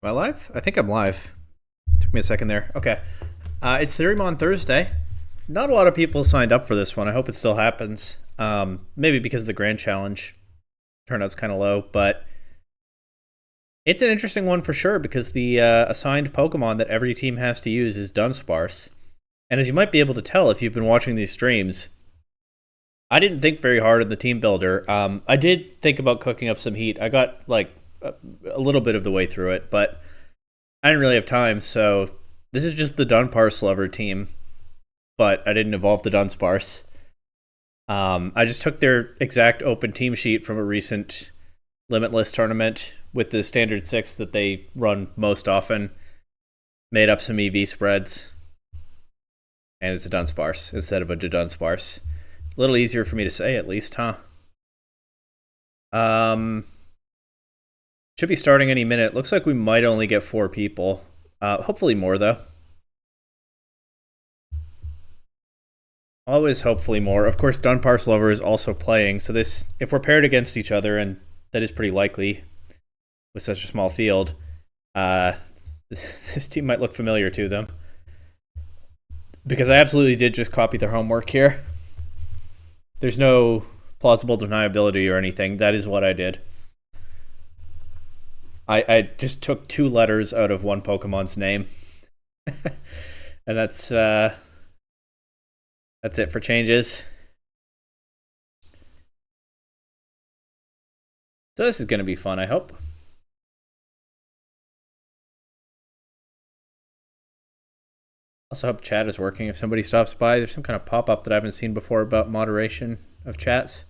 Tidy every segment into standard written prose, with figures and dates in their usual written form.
Am I live? I think I'm live. Took me a second there. Okay. It's Theorymon Thursday. Not a lot of people signed up for this one. I hope it still happens. Maybe because of the Grand Challenge. Turnout's kind of low, but it's an interesting one for sure because the assigned Pokemon that every team has to use is Dunsparce. And as you might be able to tell if you've been watching these streams, I didn't think very hard on the team builder. I did think about cooking up some heat. I got like a little bit of the way through it, but I didn't really have time, so this is just the Dunsparce lover team, but I didn't evolve the Dunsparce. I just took their exact open team sheet from a recent Limitless tournament with the standard 6 that they run most often, made up some EV spreads, and it's a Dunsparce instead of a Dunsparce. A little easier for me to say, at least, huh? Should be starting any minute. Looks like we might only get 4 people. Hopefully more, though. Always hopefully more. Of course, Dunsparce Lover is also playing, so this, if we're paired against each other, and that is pretty likely with such a small field, this team might look familiar to them. Because I absolutely did just copy their homework here. There's no plausible deniability or anything. That is what I did. I just took 2 letters out of one Pokemon's name. And that's it for changes. So this is going to be fun, I hope. Also hope chat is working if somebody stops by. There's some kind of pop-up that I haven't seen before about moderation of chats.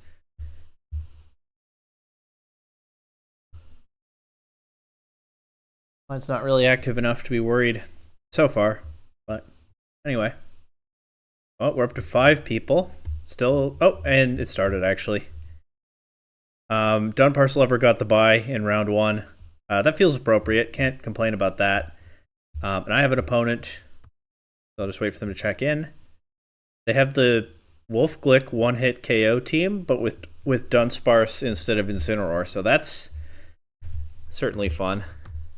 It's not really active enough to be worried so far, but anyway. Oh, we're up to 5 people. Still, oh, and it started actually. Dunsparce Lover got the bye in round 1. That feels appropriate. Can't complain about that. And I have an opponent, so I'll just wait for them to check in. They have the Wolf Glick one-hit KO team, but with Dunsparce instead of Incineroar, so that's certainly fun.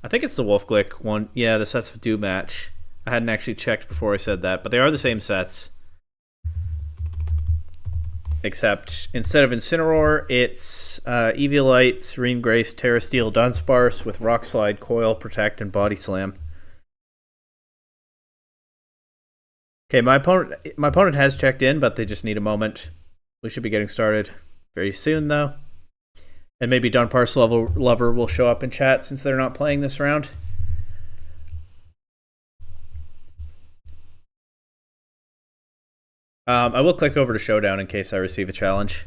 I think it's the Wolf Glick one. Yeah, the sets do match. I hadn't actually checked before I said that, but they are the same sets. Except instead of Incineroar, it's Eviolite, Serene Grace, Terra Steel, Dunsparce with Rock Slide, Coil, Protect, and Body Slam. Okay, my opponent has checked in, but they just need a moment. We should be getting started very soon, though. And maybe Dunsparce Lover will show up in chat since they're not playing this round. I will click over to Showdown in case I receive a challenge.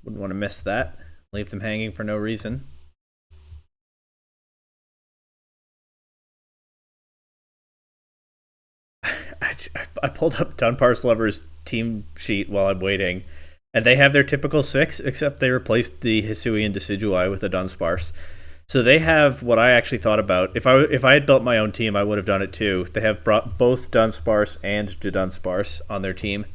Wouldn't want to miss that. Leave them hanging for no reason. I pulled up Dunsparce Lover's team sheet while I'm waiting, and they have their typical 6, except they replaced the Hisui and Decidueye with a Dunsparce. So they have what I actually thought about. If I had built my own team, I would have done it too. They have brought both Dunsparce and Dunsparce on their team.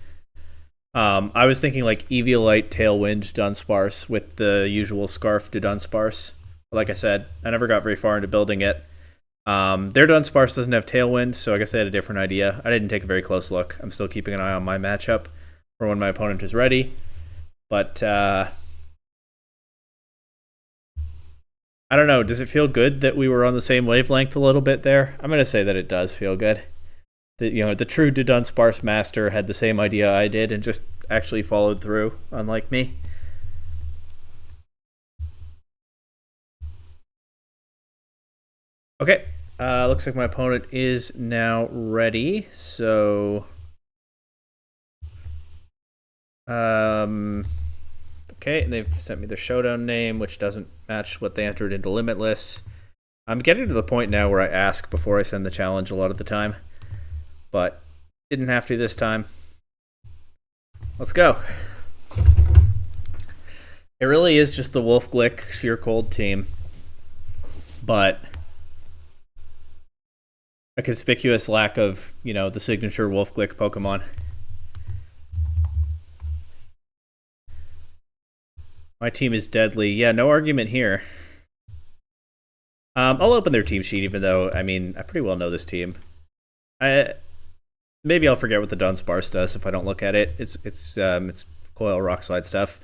I was thinking like Eviolite, Tailwind, Dunsparce with the usual Scarf Dunsparce. Like I said, I never got very far into building it. Their Dunsparce doesn't have Tailwind, so I guess they had a different idea. I didn't take a very close look. I'm still keeping an eye on my matchup for when my opponent is ready. But I don't know. Does it feel good that we were on the same wavelength a little bit there? I'm going to say that it does feel good. That, the true Dunsparce master had the same idea I did and just actually followed through, unlike me. Okay. Looks like my opponent is now ready. So, okay, and they've sent me their Showdown name, which doesn't match what they entered into Limitless. I'm getting to the point now where I ask before I send the challenge a lot of the time, but didn't have to this time. Let's go. It really is just the Wolf Glick Sheer Cold team, but a conspicuous lack of, the signature Wolf Glick Pokemon. My team is deadly. Yeah, no argument here. I'll open their team sheet, even though, I mean, I pretty well know this team. Maybe I'll forget what the Dunsparce does if I don't look at it. It's coil rock slide stuff.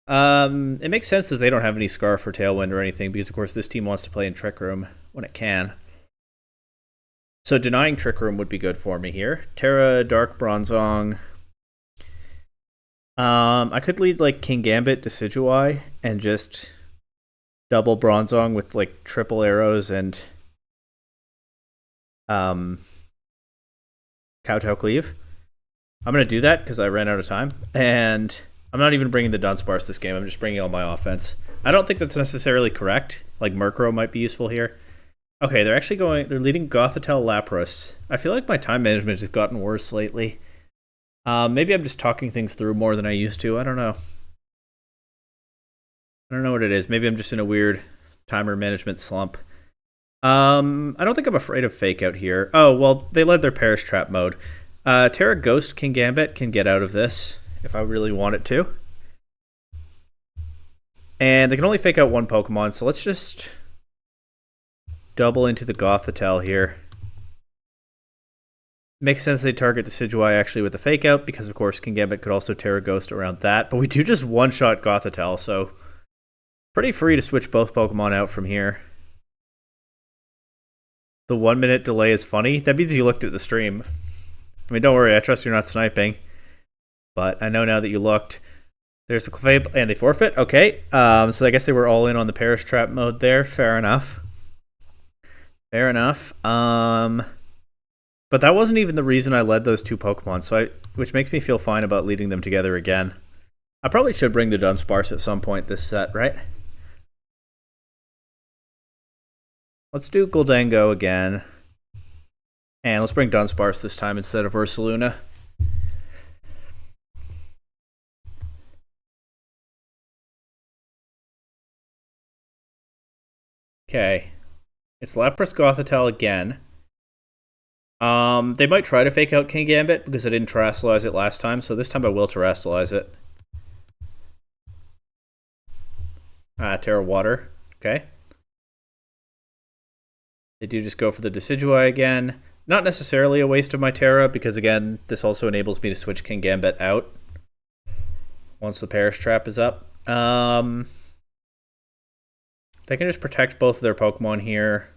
It makes sense that they don't have any Scarf or Tailwind or anything, because of course this team wants to play in Trick Room when it can. So denying Trick Room would be good for me here. Terra, Dark Bronzong. I could lead like King Gambit, Decidueye, and just double Bronzong with like triple arrows and Kowtow Cleave. I'm going to do that because I ran out of time. And I'm not even bringing the Dunsparce this game. I'm just bringing all my offense. I don't think that's necessarily correct. Like Murkrow might be useful here. Okay, they're leading Gothitelle Lapras. I feel like my time management has gotten worse lately. Maybe I'm just talking things through more than I used to. I don't know. I don't know what it is. Maybe I'm just in a weird timer management slump. I don't think I'm afraid of Fake Out here. Oh, well, they led their Perish Trap mode. Terra Ghost King Gambit can get out of this if I really want it to. And they can only fake out one Pokemon, so let's just double into the Gothitelle here. Makes sense they target the Decidueye actually with the Fake Out, because of course King Gambit could also Terra Ghost around that, but we do just one-shot Gothitelle, so pretty free to switch both Pokemon out from here. The 1 minute delay is funny. That means you looked at the stream. I mean, don't worry, I trust you're not sniping. But I know now that you looked. There's the Clefable, and they forfeit. Okay, so I guess they were all in on the Perish Trap mode there. Fair enough. Fair enough. But that wasn't even the reason I led those two Pokemon, which makes me feel fine about leading them together again. I probably should bring the Dunsparce at some point this set, right? Let's do Gholdengo again. And let's bring Dunsparce this time instead of Ursaluna. Okay. It's Lapras Gothitelle again. They might try to fake out King Gambit because I didn't Terrasilize it last time, so this time I will Terrasilize it. Terra Water. Okay. They do just go for the Decidueye again. Not necessarily a waste of my Terra, because again, this also enables me to switch King Gambit out once the Perish Trap is up. They can just protect both of their Pokemon here.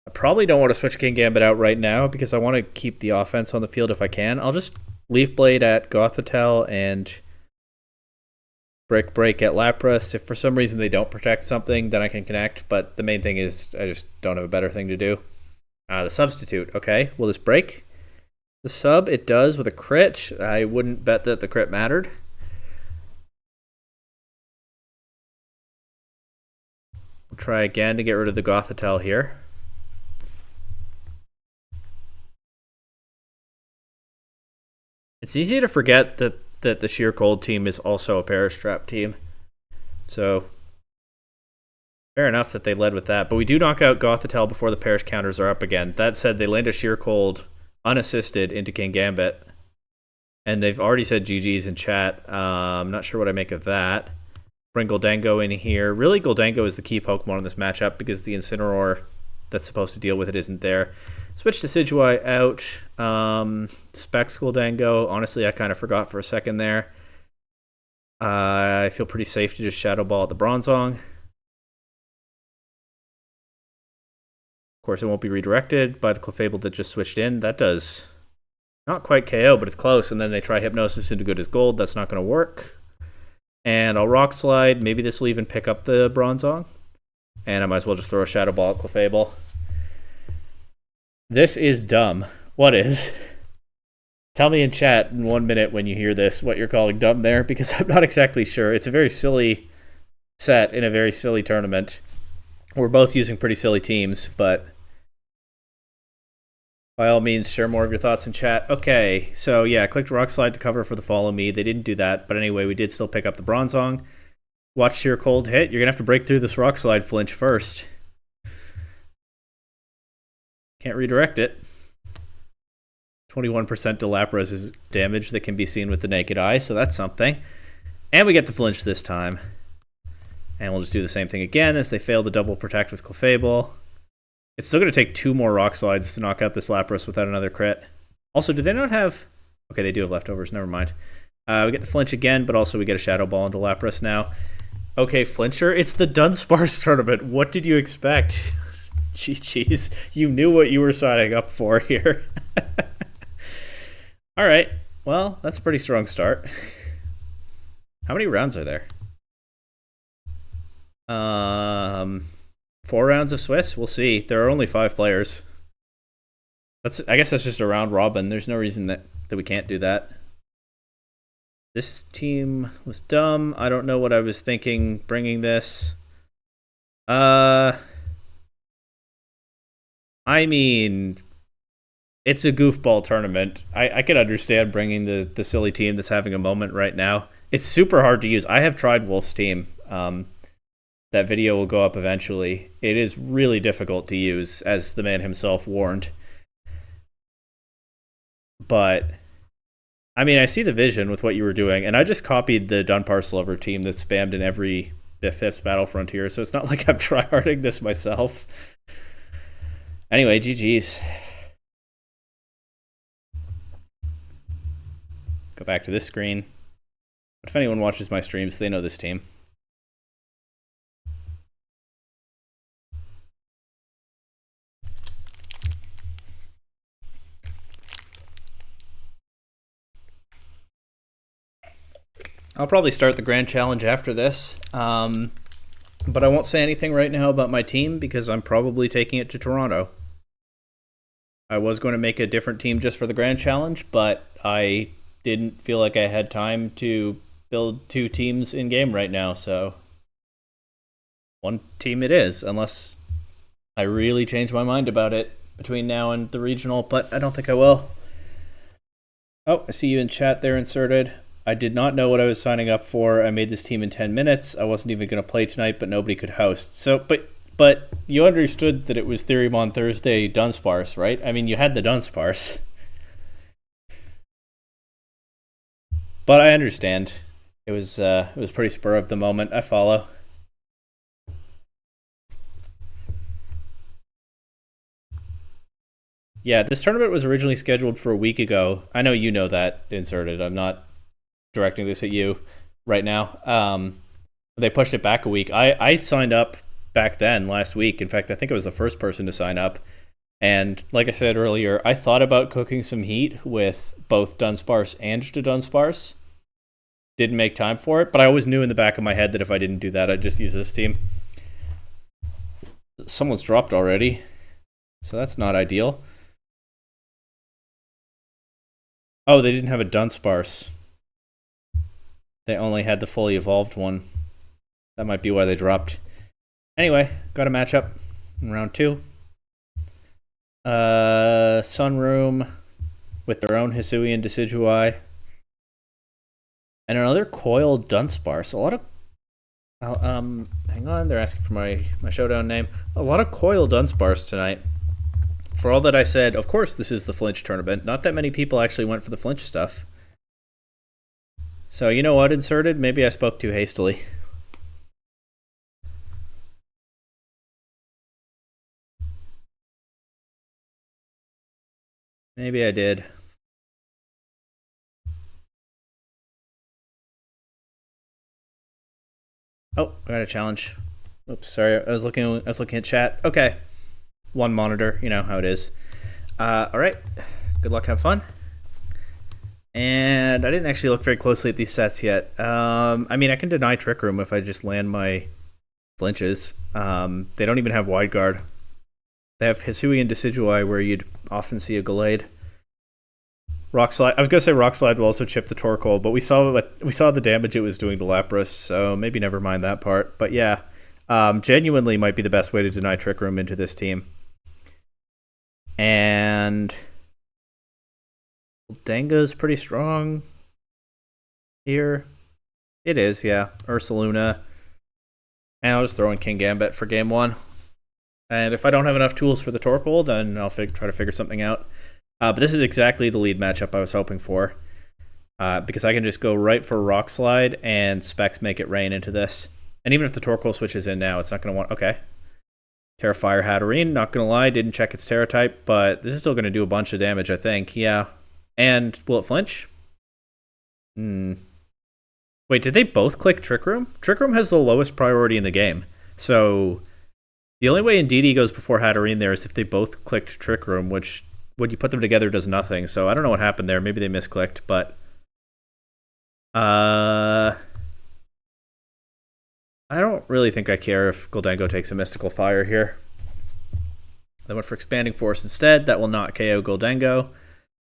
I probably don't want to switch King Gambit out right now because I want to keep the offense on the field if I can. I'll just Leaf Blade at Gothitelle and Brick Break at Lapras. If for some reason they don't protect something, then I can connect. But the main thing is I just don't have a better thing to do. The Substitute. Okay, will this break the sub? It does with a crit. I wouldn't bet that the crit mattered. We'll try again to get rid of the Gothitelle here. It's easy to forget that the Sheer Cold team is also a Perish Trap team. So, fair enough that they led with that. But we do knock out Gothitelle before the Perish counters are up again. That said, they land a Sheer Cold unassisted into King Gambit. And they've already said GG's in chat. I'm not sure what I make of that. Bring Gholdengo in here. Really, Gholdengo is the key Pokemon in this matchup because the Incineroar that's supposed to deal with it isn't there. Switch Decidueye out. Specs Gholdengo. Honestly, I kind of forgot for a second there. I feel pretty safe to just Shadow Ball at the Bronzong. Of course, it won't be redirected by the Clefable that just switched in. That does not quite KO, but it's close. And then they try Hypnosis into Good as Gold. That's not going to work. And I'll Rock Slide. Maybe this will even pick up the Bronzong. And I might as well just throw a Shadow Ball at Clefable. This is dumb. What is? Tell me in chat in 1 minute when you hear this what you're calling dumb there, because I'm not exactly sure. It's a very silly set in a very silly tournament. We're both using pretty silly teams, but by all means, share more of your thoughts in chat. Okay, so yeah, I clicked Rock Slide to cover for the Follow Me. They didn't do that, but anyway, we did still pick up the Bronzong. Watch Sheer Cold hit. You're going to have to break through this Rock Slide flinch first. Can't redirect it. 21% to Lapras is damage that can be seen with the naked eye, so that's something. And we get the flinch this time. And we'll just do the same thing again as they fail to double protect with Clefable. It's still going to take 2 more Rock Slides to knock out this Lapras without another crit. Also, do they not have... Okay, they do have leftovers. Never mind. We get the flinch again, but also we get a Shadow Ball into Lapras now. Okay, Flincher, it's the Dunsparce tournament. What did you expect? Jeez, you knew what you were signing up for here. All right, well, that's a pretty strong start. How many rounds are there? 4 rounds of Swiss? We'll see. There are only 5 players. I guess that's just a round robin. There's no reason that we can't do that. This team was dumb. I don't know what I was thinking bringing this. I mean, it's a goofball tournament. I can understand bringing the silly team that's having a moment right now. It's super hard to use. I have tried Wolf's team. That video will go up eventually. It is really difficult to use, as the man himself warned. But, I mean, I see the vision with what you were doing, and I just copied the Dunparce Lover team that's spammed in every Fifth Battle Frontier, so it's not like I'm tryharding this myself. Anyway, GG's. Go back to this screen. But if anyone watches my streams, they know this team. I'll probably start the Grand Challenge after this, but I won't say anything right now about my team because I'm probably taking it to Toronto. I was going to make a different team just for the Grand Challenge, but I didn't feel like I had time to build 2 teams in-game right now, so 1 team it is, unless I really change my mind about it between now and the regional, but I don't think I will. Oh, I see you in chat there, Inserted. I did not know what I was signing up for. I made this team in 10 minutes. I wasn't even going to play tonight, but nobody could host. So, but you understood that it was Theorymon Thursday Dunsparce, right? I mean, you had the Dunsparce. But I understand. It was pretty spur of the moment. I follow. Yeah, this tournament was originally scheduled for a week ago. I know you know that, Inserted. I'm not directing this at you right now. They pushed it back a week. I signed up back then last week. In fact, I think I was the first person to sign up. And like I said earlier, I thought about cooking some heat with both Dunsparce and Dunsparce. Didn't make time for it, but I always knew in the back of my head that if I didn't do that, I'd just use this team. Someone's dropped already, so that's not ideal. Oh, they didn't have a Dunsparce. They only had the fully evolved one. That might be why they dropped. Anyway, got a matchup in round 2. Sunroom with their own Hisuian Decidueye. And another Coiled Dunsparce. A lot of... hang on, they're asking for my showdown name. A lot of Coiled Dunsparce tonight. For all that I said, of course this is the flinch tournament. Not that many people actually went for the flinch stuff. So, you know what, Inserted? Maybe I spoke too hastily. Maybe I did. Oh, I got a challenge. Oops, sorry. I was looking at chat. Okay. 1 monitor, you know how it is. All right. Good luck, have fun. And I didn't actually look very closely at these sets yet. I mean, I can deny Trick Room if I just land my flinches. They don't even have Wide Guard. They have Hisuian Decidueye, where you'd often see a Gallade. Rock Slide. I was gonna say Rock Slide will also chip the Torkoal, but we saw the damage it was doing to Lapras, so maybe never mind that part. But yeah, genuinely might be the best way to deny Trick Room into this team. And Denga's pretty strong here. It is, yeah. Ursaluna. And I'll just throw in King Gambit for game 1. And if I don't have enough tools for the Torkoal, then I'll try to figure something out. But this is exactly the lead matchup I was hoping for. because I can just go right for Rock Slide and Specs make it rain into this. And even if the Torkoal switches in now, it's not going to want... Okay. Terrafire Hatterene, not going to lie, didn't check its Terra type, but this is still going to do a bunch of damage, I think. Yeah. And will it flinch? Wait, did they both click Trick Room? Trick Room has the lowest priority in the game. So the only way Indeedee goes before Hatterene there is if they both clicked Trick Room, which when you put them together does nothing. So I don't know what happened there. Maybe they misclicked, but I don't really think I care if Gholdengo takes a Mystical Fire here. They went for Expanding Force instead. That will not KO Gholdengo.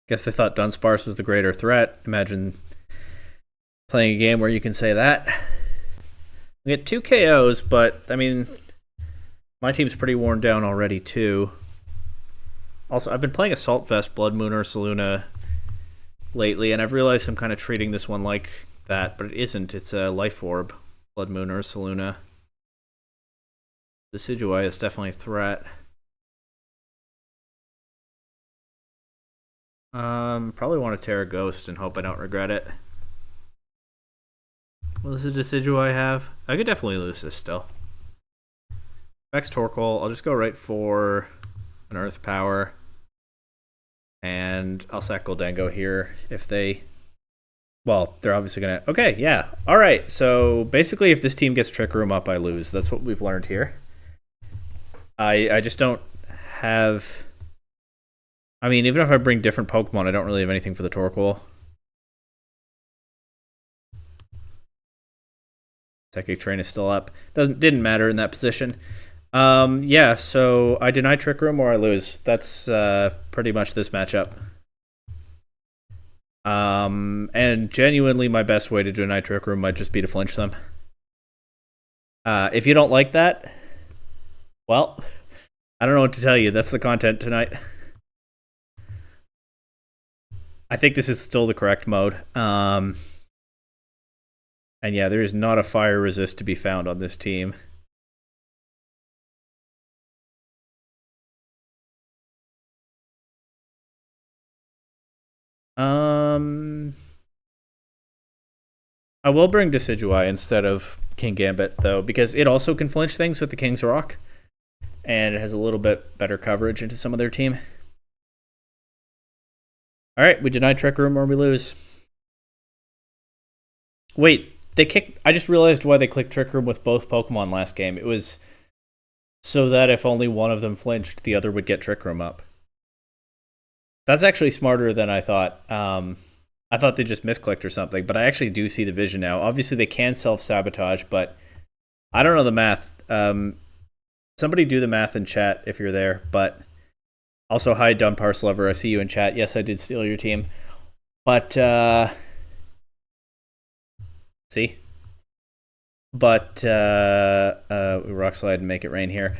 Guess they thought Dunsparce was the greater threat. Imagine playing a game where you can say that. We get 2 KOs, but, I mean, my team's pretty worn down already, too. Also, I've been playing Assault Vest, Blood Moon, or Ursaluna lately, and I've realized I'm kind of treating this one like that, but it isn't. It's a Life Orb, Blood Moon, or Ursaluna. Decidueye is definitely a threat. Probably want to Terra Ghost and hope I don't regret it. What does the Decidueye have? I could definitely lose this still. Vex Torkoal, I'll just go right for an Earth Power. And I'll sack Gholdengo here if they... Well, they're obviously going to... Okay, yeah. Alright, so basically if this team gets Trick Room up, I lose. That's what we've learned here. I just don't have... I mean, even if I bring different Pokemon, I don't really have anything for the Torkoal. Psychic Train is still up. Didn't matter in that position. Yeah, so I deny Trick Room or I lose. That's pretty much this matchup. And genuinely my best way to deny Trick Room might just be to flinch them. If you don't like that, well, I don't know what to tell you. That's the content tonight. I think this is still the correct mode. And yeah, there is not a fire resist to be found on this team. I will bring Decidueye instead of King Gambit, though, because it also can flinch things with the King's Rock. And it has a little bit better coverage into some of their team. Alright, we deny Trick Room or we lose. Wait, they kicked... I just realized why they clicked Trick Room with both Pokemon last game. It was so that if only one of them flinched, the other would get Trick Room up. That's actually smarter than I thought. I thought they just misclicked or something, but I actually do see the vision now. Obviously, they can self-sabotage, but I don't know the math. Somebody do the math in chat if you're there, but... Also, hi, Dumb Parse Lover. I see you in chat. Yes, I did steal your team. But, see? But, we Rock Slide and make it rain here.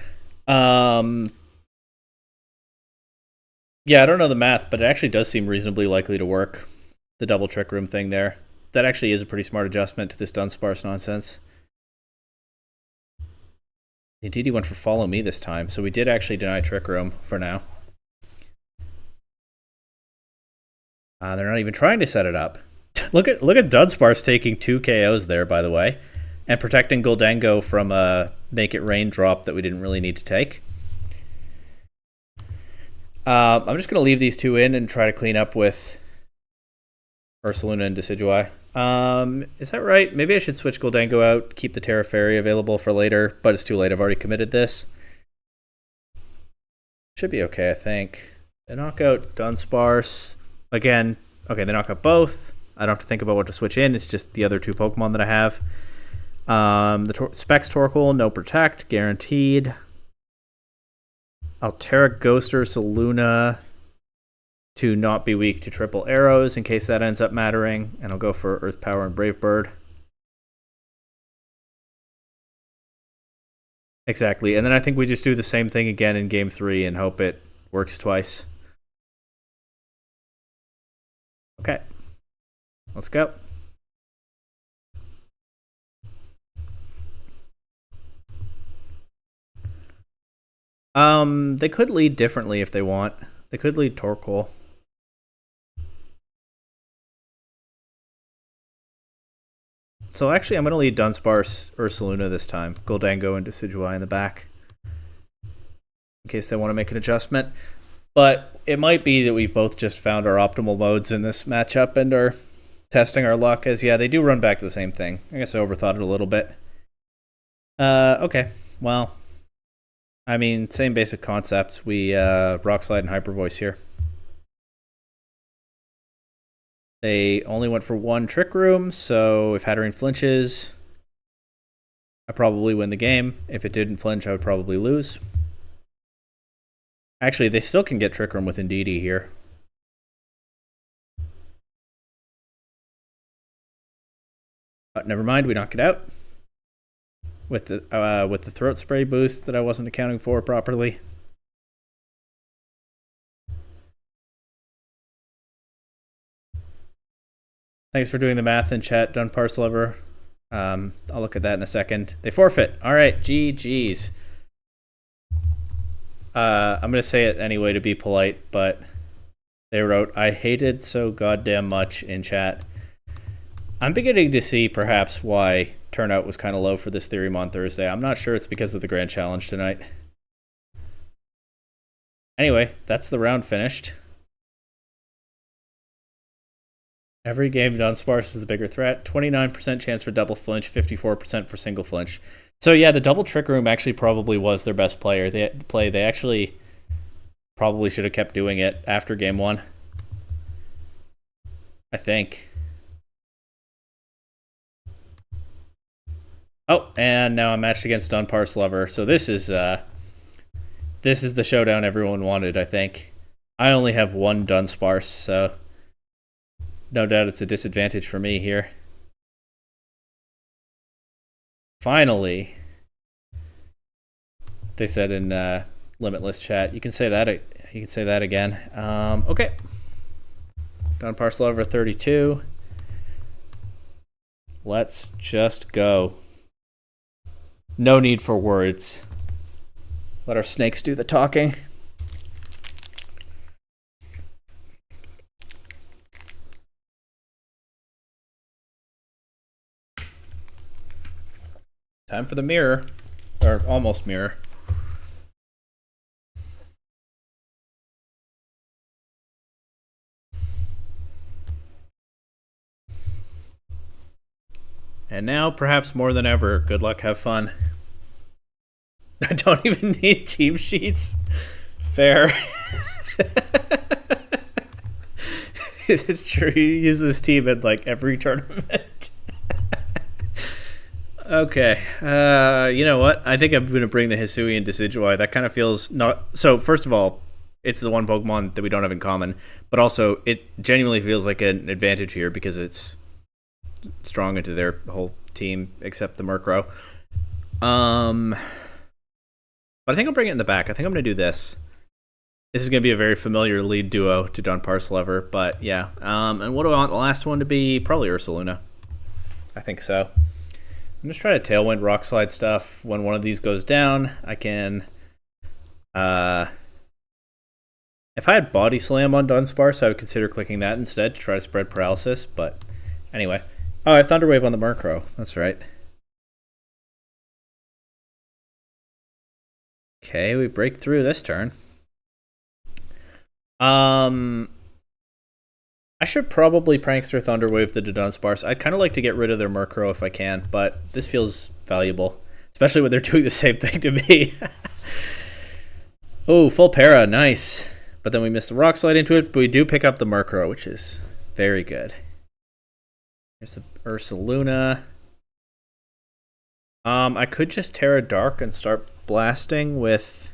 Yeah, I don't know the math, but it actually does seem reasonably likely to work. The double Trick Room thing there. That actually is a pretty smart adjustment to this Dunsparce nonsense. Indeed, he went for Follow Me this time, so we did actually deny Trick Room for now. They're not even trying to set it up. look at Dunsparce taking 2 KOs there, by the way, and protecting Gholdengo from a Make It Rain drop that we didn't really need to take. I'm just going to leave these 2 in and try to clean up with Ursaluna and Decidueye. Is that right? Maybe I should switch Gholdengo out, keep the Terra Fairy available for later, but it's too late. I've already committed this. Should be okay, I think. They knock out Dunsparce. Again, okay, they knock out both. I don't have to think about what to switch in. It's just the other 2 Pokemon that I have. The Specs Torkoal, no Protect, guaranteed. I'll Terra Ghost Ursaluna to not be weak to triple arrows in case that ends up mattering. And I'll go for Earth Power and Brave Bird. Exactly. And then I think we just do the same thing again in Game 3 and hope it works twice. Okay. Let's go. They could lead differently if they want. They could lead Torkoal. So actually, I'm going to lead Dunsparce Ursaluna this time. Goldango and Decidueye in the back, in case they want to make an adjustment. But it might be that we've both just found our optimal modes in this matchup and are testing our luck, as, yeah, they do run back to the same thing. I guess I overthought it a little bit. Okay, well, I mean, same basic concepts. We Rock Slide and Hyper Voice here. They only went for one Trick Room, so if Hatterene flinches, I probably win the game. If it didn't flinch, I would probably lose. Actually, they still can get Trick Room with Indeedee here. But never mind, we knock it out with the Throat Spray boost that I wasn't accounting for properly. Thanks for doing the math in chat, Dunsparce Lover. I'll look at that in a second. They forfeit. All right, GG's. I'm going to say it anyway to be polite, but they wrote, I hated so goddamn much in chat. I'm beginning to see perhaps why turnout was kind of low for this Theorymon Thursday. I'm not sure it's because of the Grand Challenge tonight. Anyway, that's the round finished. Every game Dunsparce is the bigger threat. 29% chance for double flinch, 54% for single flinch. So yeah, the double Trick Room actually probably was their best player. They actually probably should have kept doing it after game one, I think. Oh, and now I'm matched against Dunsparce Lover. So this is the showdown everyone wanted, I think. I only have one Dunsparce, so no doubt it's a disadvantage for me here. Finally, they said in Limitless chat. You can say that. You can say that again. Okay. Dunsparce Lover 32. Let's just go. No need for words. Let our snakes do the talking. Time for the mirror. Or almost mirror. And now, perhaps more than ever, good luck, have fun. I don't even need team sheets. Fair. It's true, you use this team in like every tournament. Okay, you know what? I think I'm going to bring the Hisuian Decidueye. That kind of feels not... So, first of all, it's the one Pokemon that we don't have in common, but also it genuinely feels like an advantage here because it's strong into their whole team except the Murkrow. But I think I'll bring it in the back. I think I'm going to do this. This is going to be a very familiar lead duo to Dunsparce Lover, but yeah. And what do I want the last one to be? Probably Ursaluna. I think so. I'm just trying to Tailwind Rock Slide stuff. When one of these goes down, I can... if I had Body Slam on Dunsparce, I would consider clicking that instead to try to spread paralysis, but anyway. Oh, I have Thunder Wave on the Murkrow. That's right. Okay, we break through this turn. I should probably Prankster Thunder Wave the Dunsparce. I'd kind of like to get rid of their Murkrow if I can, but this feels valuable, especially when they're doing the same thing to me. Oh, full para, nice. But then we missed the Rock Slide into it, but we do pick up the Murkrow, which is very good. Here's the Ursaluna. I could just Terra Dark and start blasting with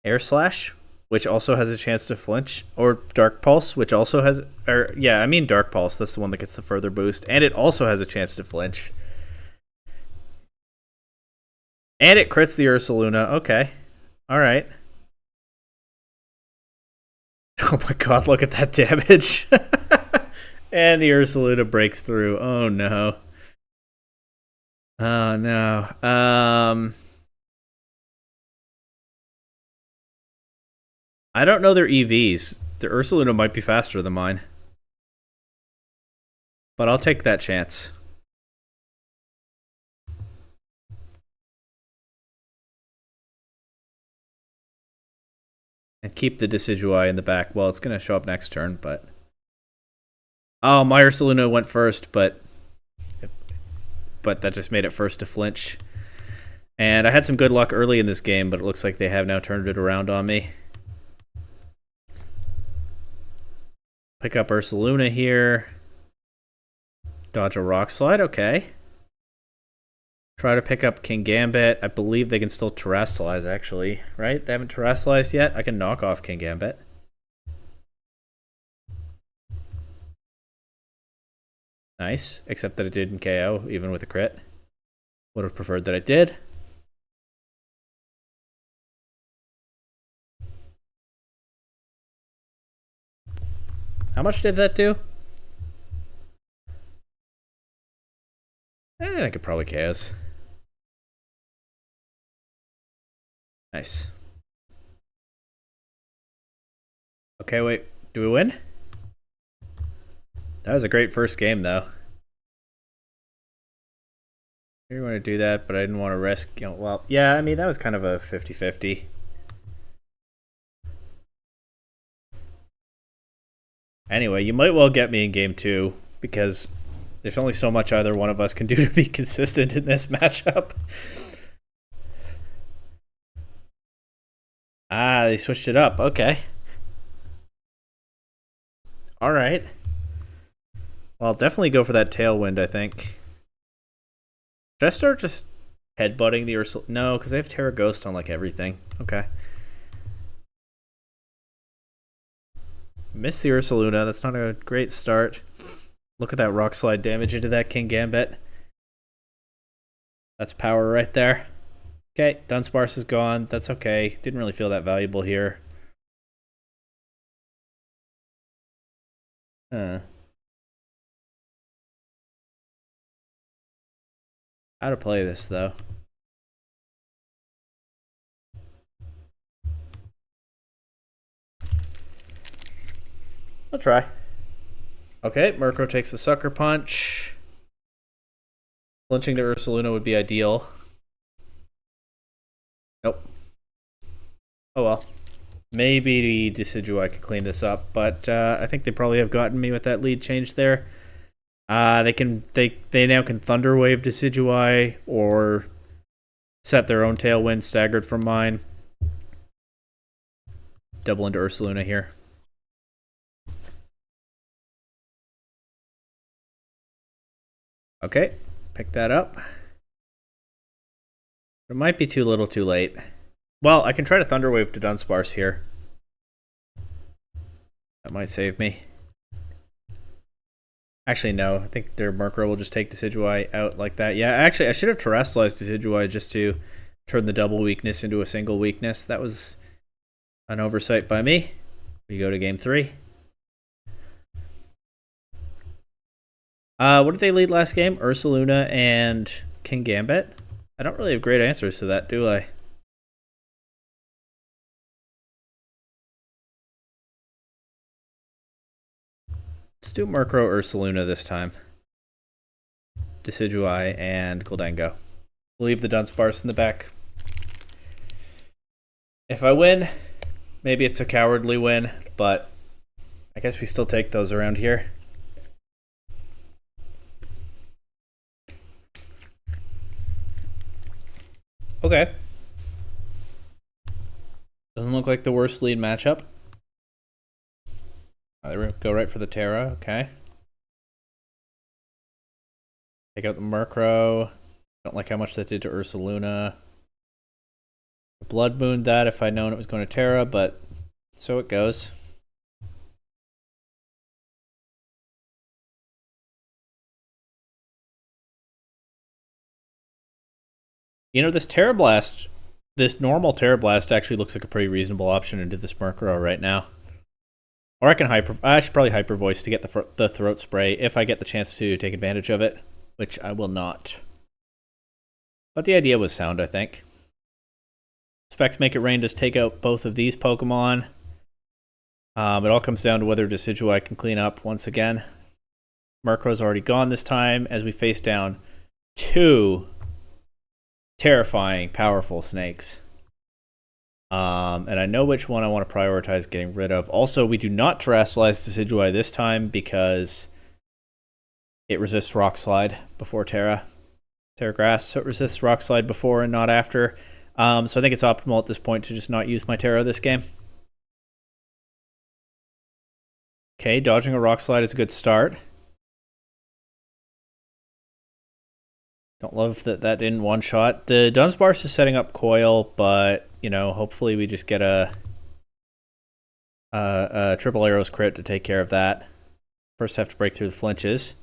Air Slash, which also has a chance to flinch, or Dark Pulse, which also has, or yeah, I mean Dark Pulse. That's the one that gets the further boost, and it also has a chance to flinch. And it crits the Ursaluna. Okay, all right. Oh my god, look at that damage. And the Ursaluna breaks through. Oh no. Oh no. I don't know their EVs. Their Ursaluna might be faster than mine. but I'll take that chance. And keep the Decidueye in the back. Well, it's going to show up next turn, but... Oh, my Ursaluna went first, but that just made it first to flinch. And I had some good luck early in this game, but it looks like they have now turned it around on me. Pick up Ursaluna here. Dodge a Rock Slide, okay. Try to pick up Kingambit. I believe they can still Terrastallize, actually, right? They haven't Terrastalized yet. I can knock off Kingambit. Nice, except that it didn't KO, even with a crit. Would have preferred that it did. How much did that do? I think it probably KOs. Nice. Okay, wait. Do we win? That was a great first game, though. I didn't want to do that, but I didn't want to risk... You know, well, yeah, I mean, that was kind of a 50-50. Anyway, you might well get me in game 2, because there's only so much either one of us can do to be consistent in this matchup. Ah, they switched it up. Okay. All right. Well, I'll definitely go for that Tailwind, I think. Should I start just headbutting the Ursaluna? No, because they have Terra Ghost on, like, everything. Okay. Miss the Ursaluna. That's not a great start. Look at that Rock Slide damage into that Kingambit. That's power right there. Okay, Dunsparce is gone. That's okay. Didn't really feel that valuable here. How to play this, though. I'll try. Okay, Murkrow takes the Sucker Punch. Flinching the Ursaluna would be ideal. Nope. Oh well. Maybe Decidueye could clean this up, but I think they probably have gotten me with that lead change there. They now can Thunder Wave Decidueye or set their own Tailwind staggered from mine. Double into Ursaluna here. Okay, pick that up. It might be too little too late. Well, I can try to Thunder Wave to Dunsparce here. That might save me. Actually, no. I think their Murkrow will just take Decidueye out like that. Yeah, actually, I should have Terrastalized Decidueye just to turn the double weakness into a single weakness. That was an oversight by me. We go to game 3. What did they lead last game? Ursaluna and Kingambit? I don't really have great answers to that, do I? Let's do Murkrow Ursaluna this time. Decidueye and Gholdengo. We'll leave the Dunsparce in the back. If I win, maybe it's a cowardly win, but I guess we still take those around here. Okay. Doesn't look like the worst lead matchup. They go right for the Terra, okay. Take out the Murkrow. Don't like how much that did to Ursaluna. Blood Moon that if I'd known it was going to Terra, but so it goes. You know, this Terra Blast, this normal Terra Blast actually looks like a pretty reasonable option into this Murkrow right now. Or I should probably Hyper Voice to get the Throat Spray if I get the chance to take advantage of it, which I will not. But the idea was sound, I think. Specs Make It Rain does take out both of these Pokemon. It all comes down to whether Decidueye can clean up once again. Murkrow's already gone this time as we face down 2 terrifying, powerful snakes. And I know which one I want to prioritize getting rid of. Also, we do not terrestrialize Decidui this time because it resists Rock Slide before Terra Grass, so it resists Rock Slide before and not after. So I think it's optimal at this point to just not use my Terra this game. Okay, dodging a Rock Slide is a good start. Don't love that that didn't one-shot. The Dunsparce is setting up Coil, but, you know, hopefully we just get a triple arrows crit to take care of that. First have to break through the flinches.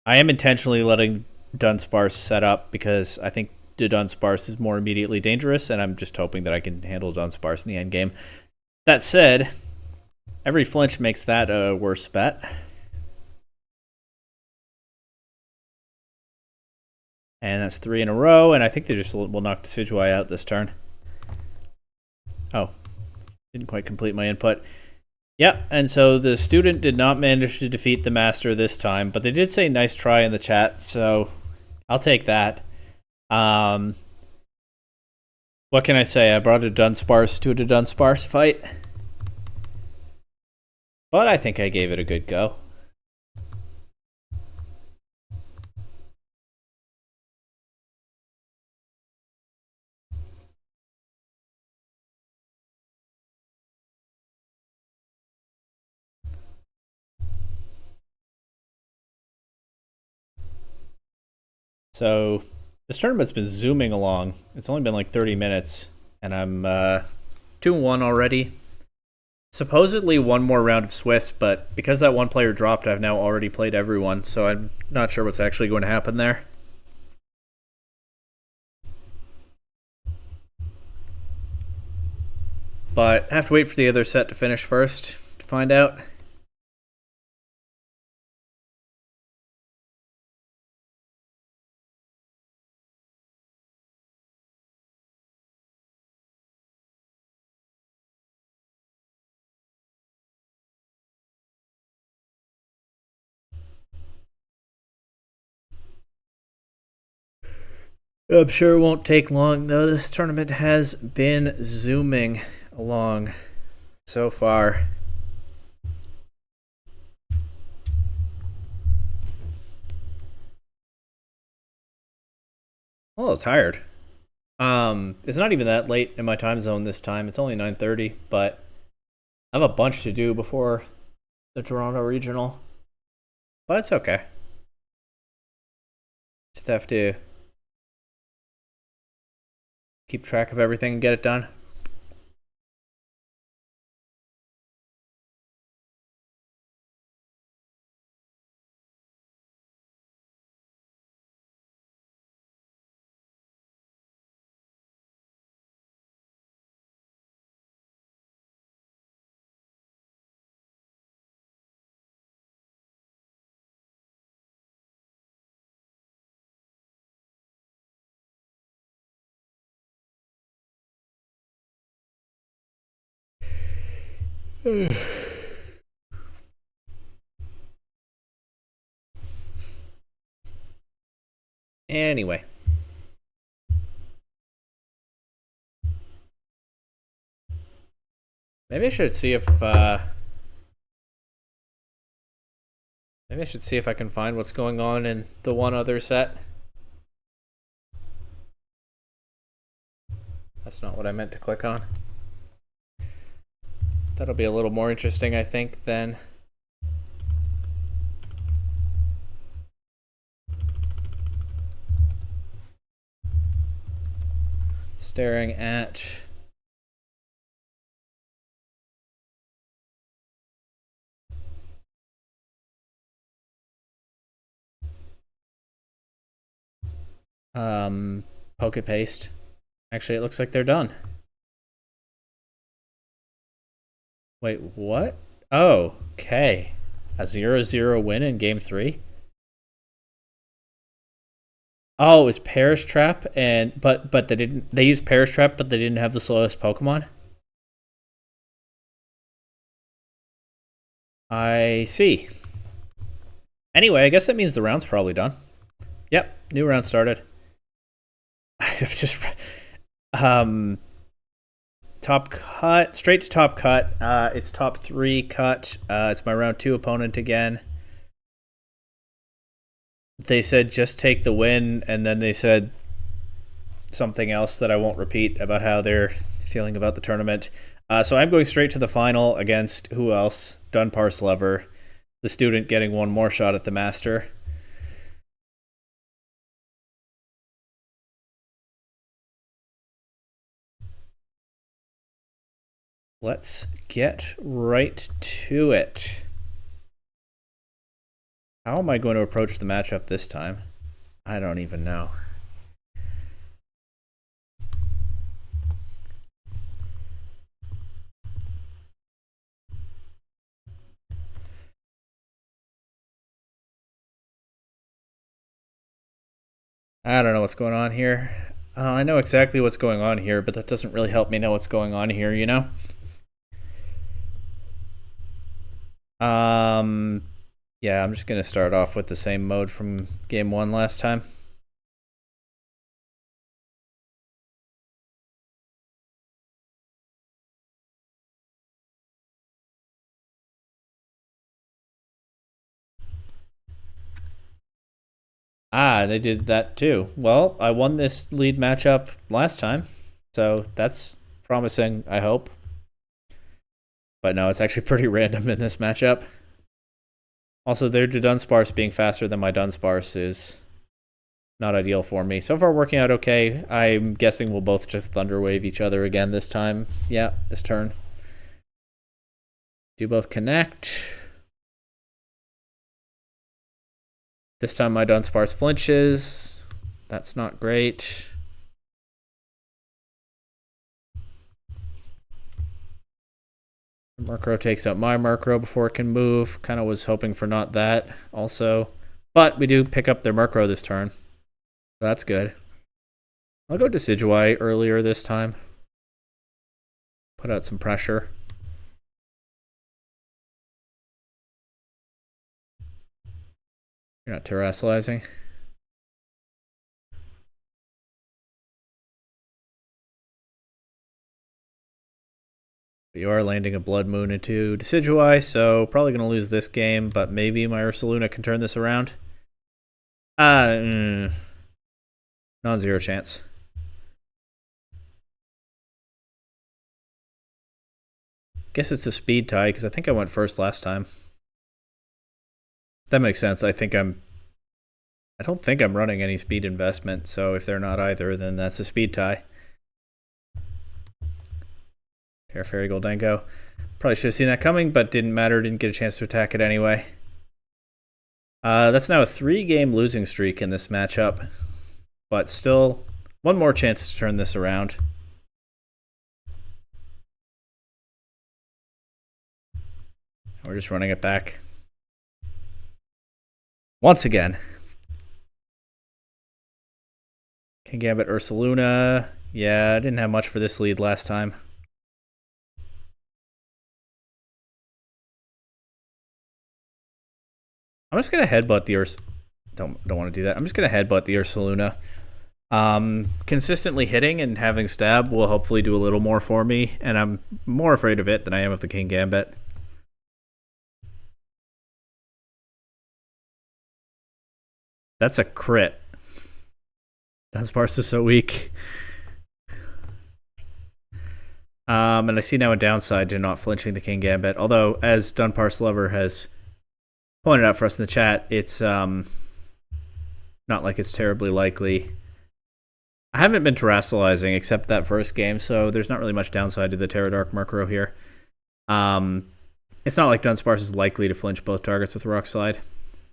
I am intentionally letting Dunsparce set up because I think the Dunsparce is more immediately dangerous, and I'm just hoping that I can handle Dunsparce in the end game. That said, every flinch makes that a worse bet. And that's 3 in a row, and I think they just will knock Decidui out this turn. Oh, didn't quite complete my input. Yeah, and so the student did not manage to defeat the master this time, but they did say nice try in the chat, so I'll take that. What can I say? I brought a Dunsparce to a Dunsparce fight. But I think I gave it a good go. So this tournament's been zooming along. It's only been like 30 minutes, and I'm 2-1 already. Supposedly one more round of Swiss, but because that one player dropped, I've now already played everyone, so I'm not sure what's actually going to happen there. But I have to wait for the other set to finish first to find out. I'm sure it won't take long, though. This tournament has been zooming along so far. Oh, it's tired. It's not even that late in my time zone this time. It's only 9:30, but I have a bunch to do before the Toronto Regional. But it's okay. Just have to keep track of everything and get it done. Anyway. Maybe I should see if I can find what's going on in the one other set. That's not what I meant to click on. That'll be a little more interesting, I think, than staring at poke paste. Actually, it looks like they're done. Wait, what? Oh, okay. A 0-0 win in game 3? Oh, it was Perish Trap, but they used Perish Trap, but they didn't have the slowest Pokemon? I see. Anyway, I guess that means the round's probably done. Yep, new round started. Just top cut, straight to top cut. It's top 3 cut. It's my round 2 opponent again. They said just take the win, and then they said something else that I won't repeat about how they're feeling about the tournament. So I'm going straight to the final against who else? Dunbar Slover, the student getting one more shot at the master. Let's get right to it. How am I going to approach the matchup this time? I don't even know. I don't know what's going on here. I know exactly what's going on here, but that doesn't really help me know what's going on here, you know? Yeah, I'm just going to start off with the same mode from game 1 last time. Ah, they did that too. Well, I won this lead matchup last time, so that's promising, I hope. But no, it's actually pretty random in this matchup. Also, their Dunsparce being faster than my Dunsparce is not ideal for me. So far, working out okay. I'm guessing we'll both just Thunder Wave each other again this time. Yeah, this turn. Do both connect. This time my Dunsparce flinches. That's not great. Murkrow takes out my Murkrow before it can move. Kind of was hoping for not that also. But we do pick up their Murkrow this turn. That's good. I'll go Decidueye earlier this time. Put out some pressure. You're not terrestrializing. You are landing a Blood Moon into Decidueye, so probably going to lose this game, but maybe my Ursaluna can turn this around. Non-zero chance. Guess it's a speed tie, because I think I went first last time. That makes sense. I don't think I'm running any speed investment, so if they're not either, then that's a speed tie. Fairy Goldengo. Probably should have seen that coming, but didn't matter. Didn't get a chance to attack it anyway. That's now a 3-game losing streak in this matchup, but still one more chance to turn this around. We're just running it back. Once again. Kingambit Ursaluna. Yeah, I didn't have much for this lead last time. I'm just gonna headbutt the Don't want to do that. I'm just gonna headbutt the Ursaluna. Consistently hitting and having stab will hopefully do a little more for me, and I'm more afraid of it than I am of the Kingambit. That's a crit. Dunsparce is so weak. And I see now a downside to not flinching the Kingambit, although as Dunbar Slover has pointed out for us in the chat, it's not like it's terribly likely. I haven't been terrestrializing except that first game, so there's not really much downside to the Terradark Murkrow here. It's not like Dunsparce is likely to flinch both targets with Rock Slide.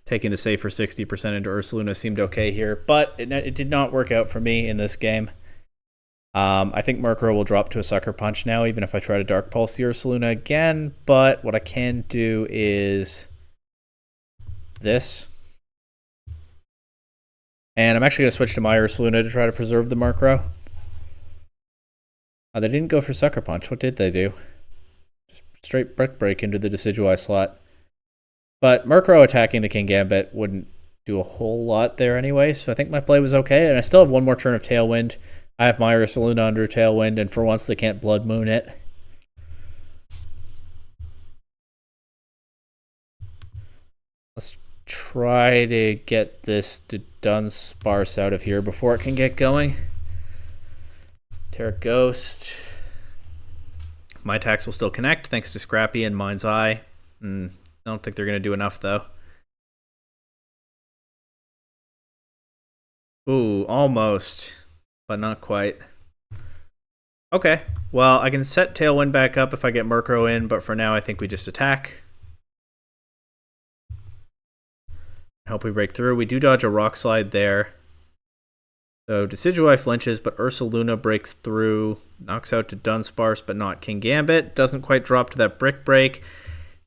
Taking the safer 60% into Ursaluna seemed okay here, but it did not work out for me in this game. I think Murkrow will drop to a Sucker Punch now, even if I try to Dark Pulse the Ursaluna again, but what I can do is this. And I'm actually going to switch to my Ursaluna to try to preserve the Murkrow. They didn't go for Sucker Punch. What did they do? Just straight Brick Break into the Decidueye slot. But Murkrow attacking the King Gambit wouldn't do a whole lot there anyway, so I think my play was okay. And I still have one more turn of Tailwind. I have my Ursaluna under Tailwind, and for once they can't Blood Moon it. Let's try to get this Dunsparce out of here before it can get going. Terra Ghost. My attacks will still connect thanks to Scrappy and Mind's Eye. I don't think they're going to do enough, though. Ooh, almost, but not quite. Okay, well, I can set Tailwind back up if I get Murkrow in, but for now I think we just attack. Hope we break through. We do dodge a Rock Slide there. So Decidueye flinches, but Ursaluna breaks through, knocks out to Dunsparce, but not King Gambit. Doesn't quite drop to that Brick Break.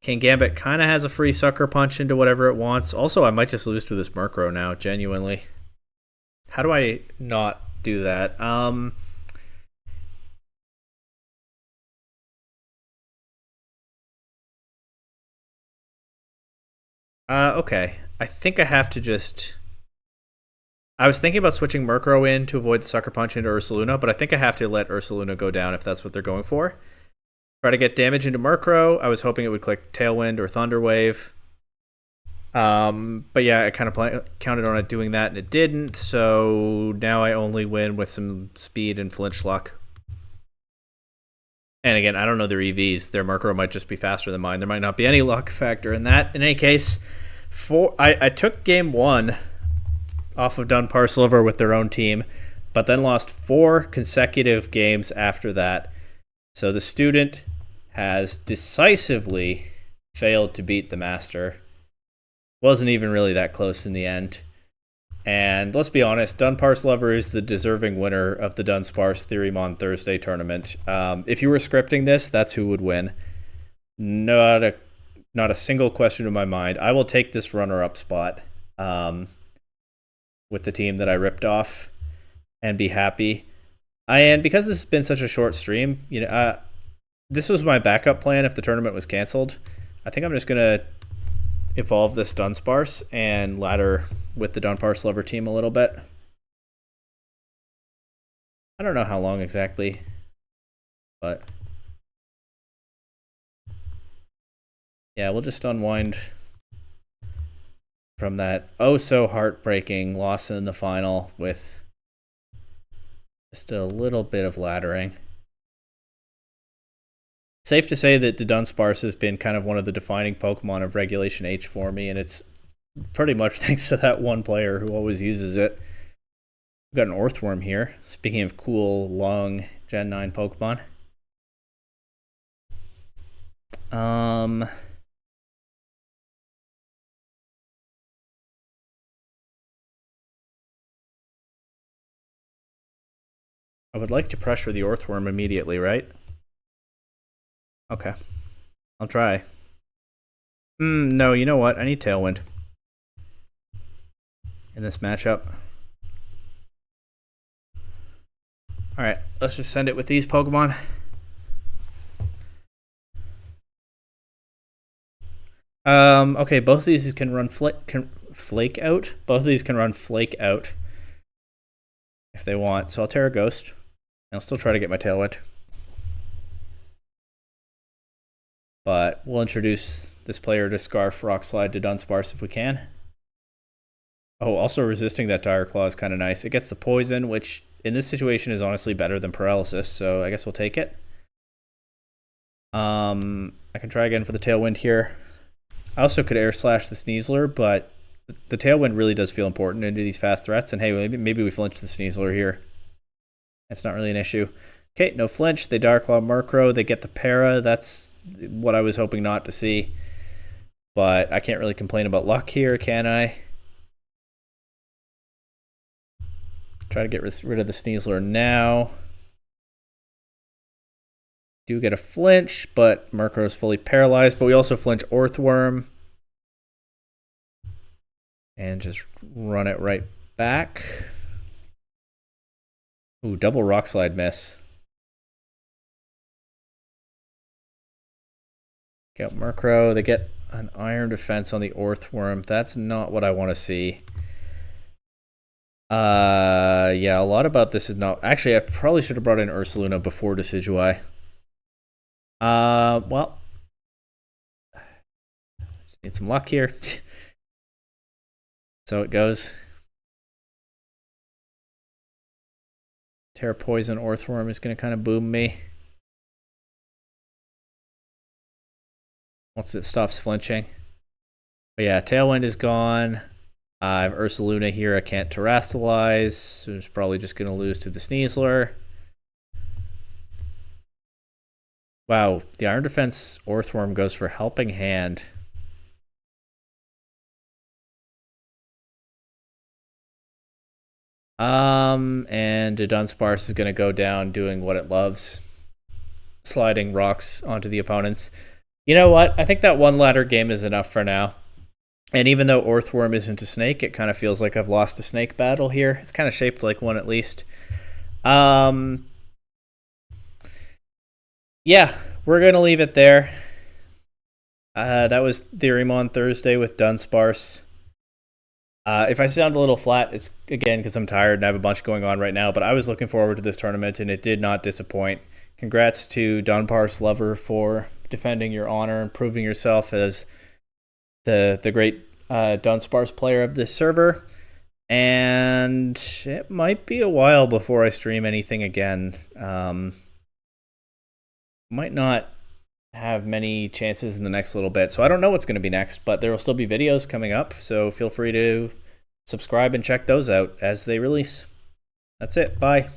King Gambit kind of has a free Sucker Punch into whatever it wants. Also, I might just lose to this Murkrow now, genuinely. How do I not do that? Okay. I think I have to just... I was thinking about switching Murkrow in to avoid the Sucker Punch into Ursaluna, but I think I have to let Ursaluna go down if that's what they're going for. Try to get damage into Murkrow. I was hoping it would click Tailwind or Thunder Wave. But yeah, I kind of counted on it doing that, and it didn't, so now I only win with some speed and flinch luck. And again, I don't know their EVs. Their Murkrow might just be faster than mine. There might not be any luck factor in that. In any case, I took game 1 off of Dunparceliver with their own team, but then lost 4 consecutive games after that. So the student has decisively failed to beat the master. Wasn't even really that close in the end. And let's be honest, Dunparceliver is the deserving winner of the Dunsparce Theorymon Thursday tournament. If you were scripting this, that's who would win. Not a single question in my mind. I will take this runner-up spot. With the team that I ripped off and be happy. And because this has been such a short stream, this was my backup plan if the tournament was canceled. I think I'm just going to evolve this Dunsparce and ladder with the Dunparceliver team a little bit. I don't know how long exactly, but yeah, we'll just unwind from that so heartbreaking loss in the final with just a little bit of laddering. Safe to say that Dunsparce has been kind of one of the defining Pokemon of Regulation H for me, and it's pretty much thanks to that one player who always uses it. We've got an Orthworm here. Speaking of cool, long Gen 9 Pokemon. I would like to pressure the Orthworm immediately, right? Okay. I'll try. No, you know what? I need Tailwind in this matchup. Alright, let's just send it with these Pokemon. Okay, both of these can run Flake Out. Both of these can run Flake Out if they want. So I'll Terra Ghost. I'll still try to get my Tailwind. But we'll introduce this player to Scarf Rock Slide to Dunsparce if we can. Oh, also resisting that Dire Claw is kind of nice. It gets the poison, which in this situation is honestly better than paralysis, so I guess we'll take it. I can try again for the Tailwind here. I also could Air Slash the Sneasler, but the Tailwind really does feel important into these fast threats, and hey, maybe we flinch the Sneasler here. That's not really an issue. Okay, no flinch. They Dire Claw Murkrow. They get the Para. That's what I was hoping not to see. But I can't really complain about luck here, can I? Try to get rid of the Sneasler now. Do get a flinch, but Murkrow is fully paralyzed. But we also flinch Orthworm. And just run it right back. Ooh, double Rock Slide miss. Get Murkrow. They get an iron defense on the Orthworm. That's not what I want to see. Yeah, a lot about this is not... Actually, I probably should have brought in Ursaluna before Decidueye. Well... Just need some luck here. So it goes. Terra Poison Orthworm is going to kind of boom me. Once it stops flinching. But yeah, Tailwind is gone. I have Ursaluna here. I can't Terrasilize. So it's probably just going to lose to the Sneasler. Wow, the Iron Defense Orthworm goes for Helping Hand. And Dunsparce is going to go down doing what it loves. Sliding rocks onto the opponents. You know what? I think that one ladder game is enough for now. And even though Orthworm isn't a snake, it kind of feels like I've lost a snake battle here. It's kind of shaped like one at least. Yeah, we're going to leave it there. That was Theorymon Thursday with Dunsparce. If I sound a little flat, it's again because I'm tired and I have a bunch going on right now, but I was looking forward to this tournament and it did not disappoint. Congrats to Dunsparce Lover for defending your honor and proving yourself as the great Dunsparce player of this server. And it might be a while before I stream anything again. Might not have many chances in the next little bit, so I don't know what's going to be next, but there will still be videos coming up, so feel free to subscribe and check those out as they release. That's it. Bye.